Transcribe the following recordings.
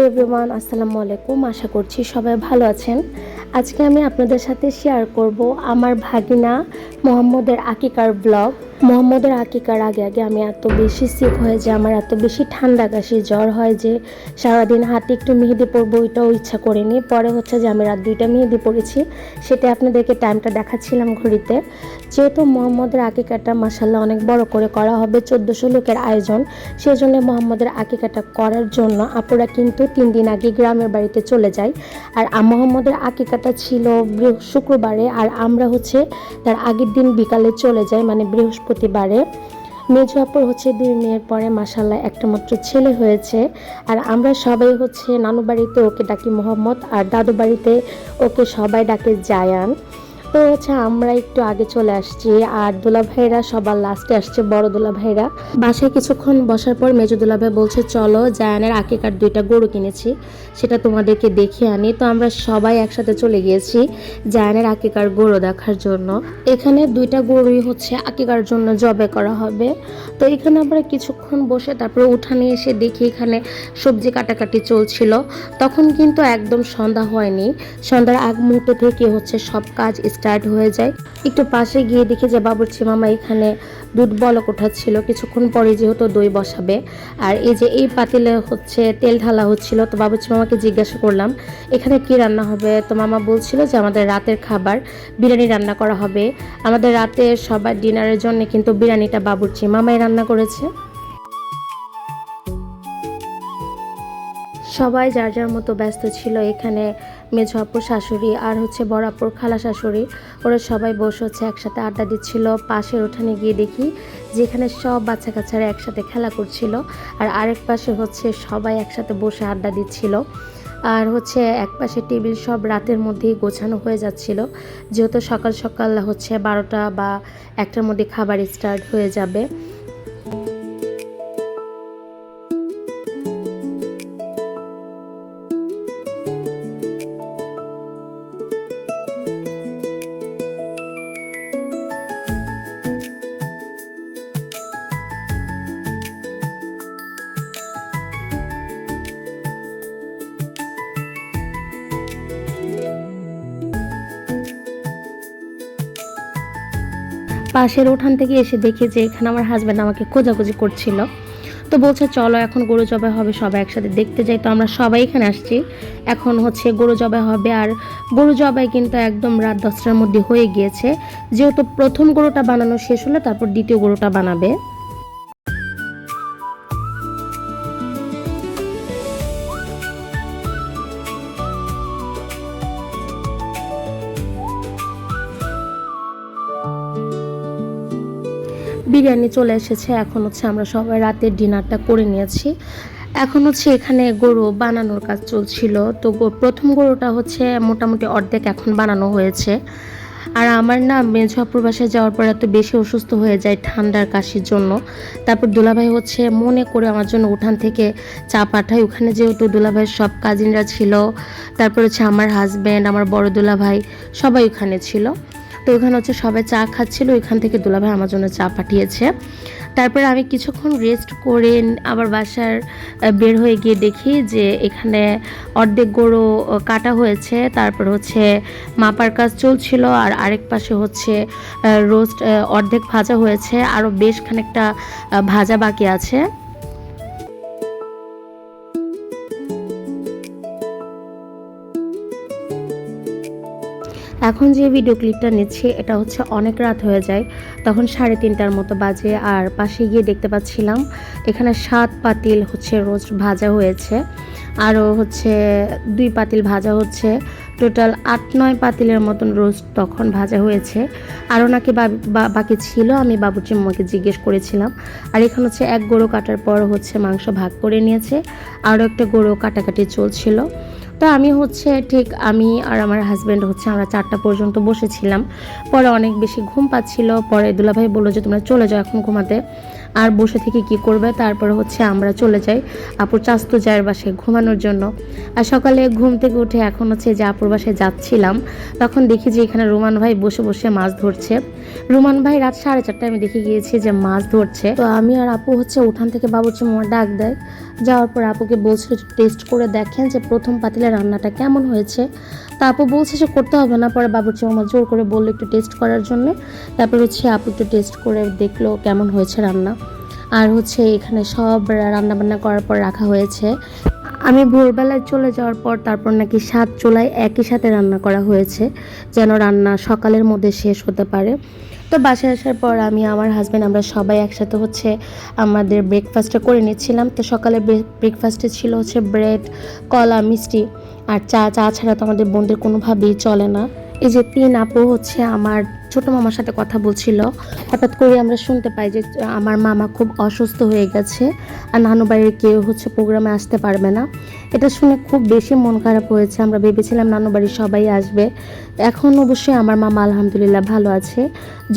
Everyone, আসসালামু আলাইকুম। আশা করছি সবাই ভালো আছেন। আজকে আমি আপনাদের সাথে শেয়ার করব আমার ভাগিনা মোহাম্মদের আকিকার ব্লগ। মোহাম্মদের আকিকার আগে আগে আমি এত বেশি সিক হয়ে যে আমার এত বেশি ঠান্ডা কাশি জ্বর হয় যে সারাদিন হাতে একটু মেহেদি পরবো ওইটাও ইচ্ছা করিনি। পরে হচ্ছে যে আমি রাত 2টা মেহেদি পরেছি, সেটা আপনাদেরকে টাইমটা দেখাচ্ছিলাম ঘড়িতে। যেহেতু মোহাম্মদের আকিকাটা মাশাআল্লাহ অনেক বড় করে করা হবে, 1400 লোকের আয়োজন, সেই জন্য মোহাম্মদের আকিকাটা করার জন্য আপুরা কিন্তু 3 দিন আগে গ্রামের বাড়িতে চলে যায়। আর মোহাম্মদের আকিকাটা ছিল শুক্রবারে, আর আমরা হচ্ছে তার আগের দিন বিকালে চলে যাই, মানে বৃহস্পতিবারে। মেজো আপুর হচ্ছে 2 মেয়ের পরে মাশাআল্লাহ একটা মাত্র ছেলে হয়েছে। আর আমরা সবাই হচ্ছে নানু বাড়িতে ওকে ডাকি মোহাম্মদ, আর দাদু বাড়িতে ওকে সবাই ডাকে জায়ান। তো হচ্ছে আমরা একটু আগে চলে আসছি, আর দুলা ভাইরা সবার লাস্টে আসছে, বড় দুলা ভাইরা। বাসায় কিছুক্ষণ বসার পর মেজো দুলা ভাই বলছে চলো জায়ানের আকিকার 2টা গরু কিনেছি, সেটা তোমাদেরকে দেখিয়ে আনি। তো আমরা সবাই একসাথে চলে গিয়েছি জায়ানের আকিকার গরু দেখার জন্য। এখানে 2টা গরুই হচ্ছে আকিকার জন্য জবে করা হবে। তো এখানে আমরা কিছুক্ষণ বসে তারপরে উঠানে এসে দেখি এখানে সবজি কাটাকাটি চলছিল। তখন কিন্তু একদম সন্ধ্যা হয়নি, সন্ধ্যার আগ মুহূর্ত থেকে হচ্ছে সব কাজ স্টার্ট হয়ে যায়। একটু পাশে গিয়ে দেখি যে বাবুর্চি মামা এখানে দুধ বলক উঠাচ্ছিল, কিছুক্ষণ পরে যেহেতু দই বসাবে। আর এই যে এই পাতিলে হচ্ছে তেল ঢালা হচ্ছিল। তো বাবুর্চি মামাকে জিজ্ঞাসা করলাম এখানে কি রান্না হবে। তো মামা বলছিল যে আমাদের রাতের খাবার বিরিয়ানি রান্না করা হবে। আমাদের রাতে সবার ডিনারের জন্য কিন্তু বিরিয়ানিটা বাবুর্চি মামাই রান্না করেছে। সবাই যার যার মতো ব্যস্ত ছিল। এখানে মেজো আপুর শাশুড়ি আর হচ্ছে বড় আপুর খালা শাশুড়ি, ওরা সবাই বসে হচ্ছে একসাথে আড্ডা দিচ্ছিল। পাশের উঠানে গিয়ে দেখি যেখানে সব বাচ্চা কাচ্চারা একসাথে খেলা করছিল, আর আরেক পাশে হচ্ছে সবাই একসাথে বসে আড্ডা দিচ্ছিল। আর হচ্ছে এক পাশে টেবিল সব রাতের মধ্যেই গোছানো হয়ে যাচ্ছিল, যেহেতু সকাল সকাল হচ্ছে 12টা বা 1টার মধ্যে খাবার স্টার্ট হয়ে যাবে। পাশের উঠান থেকে এসে দেখি যে এখানে আমার হাজব্যান্ড আমাকে খোঁজাখুঁজি করছিল। তো বলছে চলো এখন গরু জবাই হবে, সবাই একসাথে দেখতে যাই। তো আমরা সবাই এখানে আসছি, এখন হচ্ছে গরু জবাই হবে। আর গরু জবাই কিন্তু একদম রাত 10টার মধ্যে হয়ে গিয়েছে, যেহেতু প্রথম গরুটা বানানো শেষ হলে তারপর দ্বিতীয় গরুটা বানাবে। বিরিয়ানি চলে এসেছে, এখন হচ্ছে আমরা সবাই রাতের ডিনারটা করে নিয়েছি। এখন হচ্ছে এখানে গরু বানানোর কাজ চলছিল। তো প্রথম গরুটা হচ্ছে মোটামুটি অর্ধেক এখন বানানো হয়েছে। আর আমার না মেজো আপুর বাসায় যাওয়ার পর এত বেশি অসুস্থ হয়ে যায় ঠান্ডার কাশির জন্য। তারপর দুলাভাই হচ্ছে মনে করে আমার জন্য উঠান থেকে চা পাঠায়। ওখানে যেহেতু দুলাভাইয়ের সব কাজিনরা ছিল, তারপর হচ্ছে আমার হাজব্যান্ড, আমার বড় দুলাভাই সবাই ওখানে ছিল। তো ওখানে হচ্ছে সবাই চা খাচ্ছিল, ওইখান থেকে দুলাভাই আমার জন্য চা পাঠিয়েছে। তারপরে আমি কিছুক্ষণ রেস্ট করে আবার বাসার বের হয়ে গিয়ে দেখি যে এখানে অর্ধেক গরু কাটা হয়েছে, তারপর হচ্ছে মাপার কাজ চলছিল। আর আরেক পাশে হচ্ছে রোস্ট অর্ধেক ভাজা হয়েছে, আরও বেশ খানিকটা ভাজা বাকি আছে। এখন যে ভিডিও ক্লিপটা নিচ্ছি এটা হচ্ছে অনেক রাত হয়ে যায়, তখন 3:30টার মতো বাজে। আর পাশে গিয়ে দেখতে পাচ্ছিলাম এখানে 7 পাতিল হচ্ছে রোস্ট ভাজা হয়েছে, আরও হচ্ছে 2 পাতিল ভাজা হচ্ছে। টোটাল 8-9 পাতিলের মতন রোস্ট তখন ভাজা হয়েছে। আরও নাকি বাকি ছিল, আমি বাবুর্চি মামাকে জিজ্ঞেস করেছিলাম। আর এখানে হচ্ছে এক গরু কাটার পর হচ্ছে মাংস ভাগ করে নিয়েছে, আরও একটা গরু কাটাকাটি চলছিল। তো আমি হচ্ছে আমি আর আমার হাজব্যান্ড হচ্ছে আমরা 4টা পর্যন্ত বসেছিলাম। পরে অনেক বেশি ঘুম পাচ্ছিল, পরে দুলাভাই বললো যে তোমরা চলে যাও এখন ঘুমাতে। আর বসে থেকে কি করবে। তারপর হচ্ছে আমরা চলে যাই আপুর চাচাতো জায়ের বাসায় ঘুমানোর জন্য। আর সকালে ঘুম থেকে উঠে এখন হচ্ছে যে আপুর বাসায় যাচ্ছিলাম, তখন দেখি যে এখানে রোমান ভাই বসে বসে মাছ ধরছে। রোমান ভাই রাত 4:30টায় আমি দেখে গিয়েছি যে মাছ ধরছে। তো আমি আর আপু হচ্ছে উঠান থেকে বাবুর্চি মামা ডাক দেয়। যাওয়ার পর আপুকে বলছিল টেস্ট করে দেখেন যে প্রথম পাতিলের রান্নাটা কেমন হয়েছে। তা আপু বলছে যে করতে হবে না, পরে বাবুর্চি মামা জোর করে বললো একটু টেস্ট করার জন্য। তারপর হচ্ছে আপু একটু টেস্ট করে দেখলো কেমন হয়েছে রান্না। আর হচ্ছে এখানে সব রান্না বান্না করার পর রাখা হয়েছে। আমি ভোরবেলায় চলে যাওয়ার পর তারপর নাকি 7 চুলায় একই সাথে রান্না করা হয়েছে, যেন রান্না সকালের মধ্যে শেষ হতে পারে। তো বাসায় আসার পর আমি আমার হাজব্যান্ড আমরা সবাই একসাথে হচ্ছে আমাদের ব্রেকফাস্টটা করে নিচ্ছিলাম। তো সকালে ব্রেকফাস্টে ছিল হচ্ছে ব্রেড, কলা, মিষ্টি আর চা। চা ছাড়া তো আমাদের বোনদের কোনোভাবেই চলে না। এই যে 3 আপু হচ্ছে আমার ছোট মামার সাথে কথা বলছিল। হঠাৎ করে আমরা শুনতে পাই যে আমার মামা খুব অসুস্থ হয়ে গেছে আর নানু বাড়ির কেউ হচ্ছে প্রোগ্রামে আসতে পারবে না। এটা শুনে খুব বেশি মন খারাপ হয়েছে। আমরা ভেবেছিলাম নানু বাড়ির সবাই আসবে। এখন অবশ্যই আমার মামা আলহামদুলিল্লাহ ভালো আছে।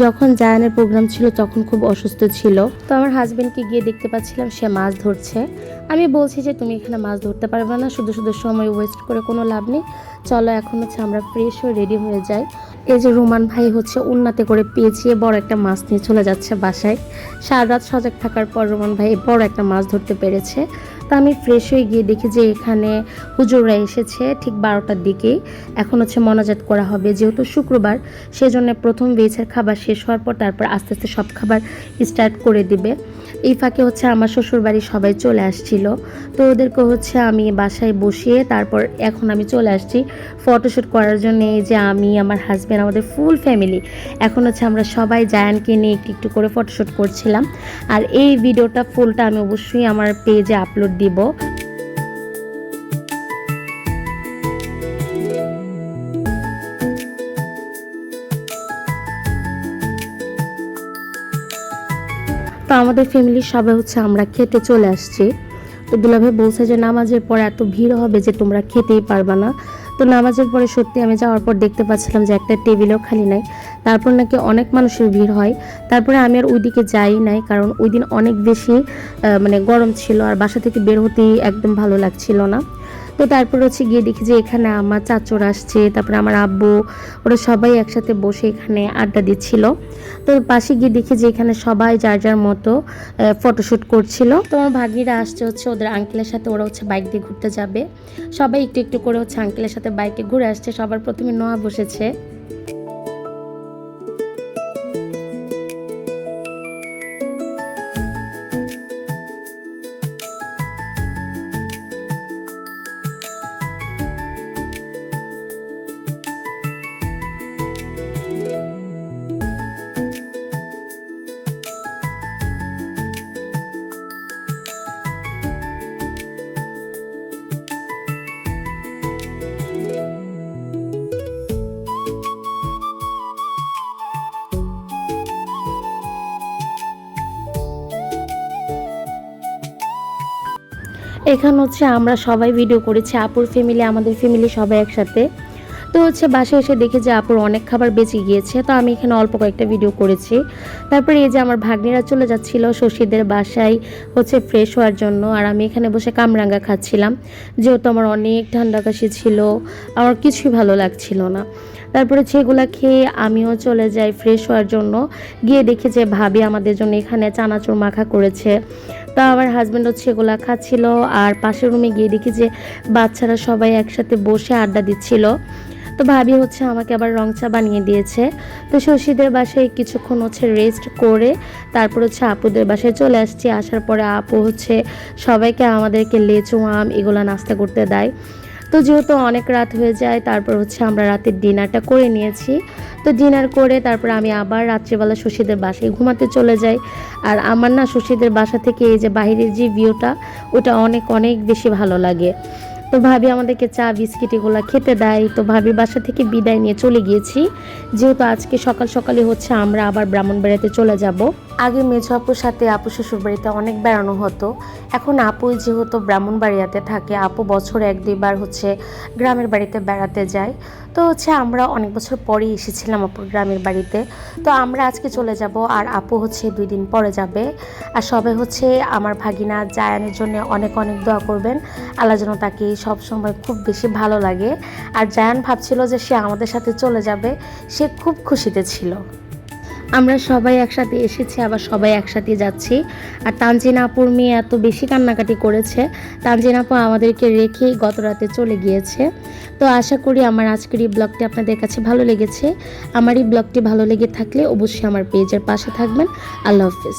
যখন জায়ানের প্রোগ্রাম ছিল তখন খুব অসুস্থ ছিল। তো আমার হাজবেন্ডকে গিয়ে দেখতে পাচ্ছিলাম সে মাছ ধরছে। আমি বলছি যে তুমি এখানে মাছ ধরতে পারবে না, শুধু শুধু সময় ওয়েস্ট করে কোনো লাভ নেই, চলো এখন হচ্ছে আমরা ফ্রেশ হয়ে রেডি হয়ে যাই। এই যে রোমান ভাই হচ্ছে উন্নাতে করে পেঁচিয়ে বড় একটা মাছ নিয়ে চলে যাচ্ছে বাসায়। সারা রাত সজাগ থাকার পর রোমান ভাই বড় একটা মাছ ধরতে পেরেছে। তো আমি ফ্রেশ হয়ে গিয়ে দেখি যে এখানে হুজুররা এসেছে ঠিক 12টার দিকেই। এখন হচ্ছে মোনাজাত করা হবে, যেহেতু শুক্রবার সেজন্য প্রথম বেজের খাবার শেষ হওয়ার পর তারপর আস্তে আস্তে সব খাবার স্টার্ট করে দিবে। এই ফাঁকে হচ্ছে আমার শ্বশুর বাড়ি সবাই চলে আসছিল। তো ওদেরকে হচ্ছে আমি বাসায় বসিয়ে তারপর এখন আমি চলে আসছি ফটোশ্যুট করার জন্য। এই যে আমি, আমার হাজব্যান্ড, আমাদের ফুল ফ্যামিলি এখন হচ্ছে আমরা সবাই জায়ানকে নিয়ে একটু একটু করে ফটোশ্যুট করছিলাম। আর এই ভিডিওটা ফুলটা আমি অবশ্যই আমার পেজে আপলোড দিব। তো আমাদের ফ্যামিলির সবাই হচ্ছে আমরা খেতে চলে আসছি। তো দুলাভাই বলছে যে নামাজের পর এত ভিড় হবে যে তোমরা খেতেই পারবা না। তো নামাজের পরে সত্যি আমি যাওয়ার পর দেখতে পাচ্ছিলাম যে একটা টেবিলও খালি নাই। তারপর নাকি অনেক মানুষের ভিড় হয়। তারপরে আমি আর ওইদিকে যাই নাই, কারণ ওই দিন অনেক বেশি মানে গরম ছিল আর বাসা থেকে বের হতেই একদম ভালো লাগছিল না। তো তারপর হচ্ছে গিয়ে দেখি যে এখানে আমার চাচুরা আসছে, তারপরে আমার আব্বু, ওরা সবাই একসাথে বসে এখানে আড্ডা দিচ্ছিল। তো পাশে গিয়ে দেখি যে এখানে সবাই যার যার মতো ফটোশ্যুট করছিল। তো আমার ভাগ্নিরা আসছে হচ্ছে ওদের আঙ্কেলের সাথে, ওরা হচ্ছে বাইক দিয়ে ঘুরতে যাবে। সবাই একটু একটু করে হচ্ছে আঙ্কেলের সাথে বাইকে ঘুরে আসছে। সবার প্রথমে নোয়া বসেছে। এখানে হচ্ছে আমরা সবাই ভিডিও করেছি, আপুর ফ্যামিলি, আমাদের ফ্যামিলি সবাই একসাথে। তো হচ্ছে বাসায় এসে দেখি যে আপুর অনেক খাবার বেঁচে গিয়েছে। তো আমি এখানে অল্প কয়েকটা ভিডিও করেছি। তারপরে এই যে আমার ভাগ্নিরা চলে যাচ্ছিল শশীদের বাসায় হচ্ছে ফ্রেশ হওয়ার জন্য, আর আমি এখানে বসে কামরাঙ্গা খাচ্ছিলাম, যেহেতু আমার অনেক ঠান্ডা কাশি ছিল, আমার কিছুই ভালো লাগছিল না। তারপরে সেগুলা খেয়ে আমিও চলে যাই ফ্রেশ হওয়ার জন্য। গিয়ে দেখি যে ভাবি আমাদের জন্য এখানে চানাচুর মাখা করেছে। তো আমার হাজব্যান্ড হচ্ছে এগুলা খাচ্ছিল। আর পাশের রুমে গিয়ে দেখি যে বাচ্চারা সবাই একসাথে বসে আড্ডা দিচ্ছিল। তো ভাবি হচ্ছে আমাকে আবার রং চা বানিয়ে দিয়েছে। তো শশীদের বাসায় কিছুক্ষণ হচ্ছে রেস্ট করে তারপর হচ্ছে আপুদের বাসায় চলে আসছি। আসার পরে আপু হচ্ছে সবাইকে আমাদেরকে লেচু, আম এগুলো নাস্তা করতে দেয়। তো যেহেতু অনেক রাত হয়ে যায়, তারপর হচ্ছে আমরা রাতের ডিনারটা করে নিয়েছি। তো ডিনার করে তারপর আমি আবার রাত্রিবেলা শশীদের বাসায় ঘুমাতে চলে যাই। আর আমার না শশীদের বাসা থেকে এই যে বাইরের যে ভিউটা, ওটা অনেক অনেক বেশি ভালো লাগে। তো ভাবি আমাদেরকে চা বিস্কিট এগুলো খেতে দেয়। তো ভাবির বাসা থেকে বিদায় নিয়ে চলে গিয়েছি, যেহেতু আজকে সকাল সকালে হচ্ছে আমরা আবার ব্রাহ্মণবাড়িয়াতে চলে যাব। আগে মেজো আপুর সাথে আপু শ্বশুর বাড়িতে অনেক বেড়ানো হতো। এখন আপুই যেহেতু ব্রাহ্মণবাড়িয়াতে থাকে, আপু বছরে 1-2 বার গ্রামের বাড়িতে বেড়াতে যায়। তো আমরা অনেক বছর পরেই এসেছিলাম আপুর গ্রামের বাড়িতে। তো আমরা আজকে চলে যাব, আর আপু 2 দিন পরে যাবে। আর সবাই আমার ভাগিনা জায়ানের জন্য অনেক অনেক দোয়া করবেন, আল্লাহ যেন তাকে সবসময় খুব বেশি ভালো লাগে। আর জায়ান ভাবছিল যে সে আমাদের সাথে চলে যাবে, সে খুব খুশিতে ছিল। আমরা সবাই একসাথে এসেছি, আবার সবাই একসাথে যাচ্ছি। আর তানজিনা আপুর মেয়ে এত বেশি কান্নাকাটি করেছে, তানজিনা আপু আমাদেরকে রেখেই গত রাতে চলে গিয়েছে। তো আশা করি আমার আজকের এই ব্লগটি আপনাদের কাছে ভালো লেগেছে। আমার এই ব্লগটি ভালো লেগে থাকলে অবশ্যই আমার পেজের পাশে থাকবেন। আল্লাহ হাফিজ।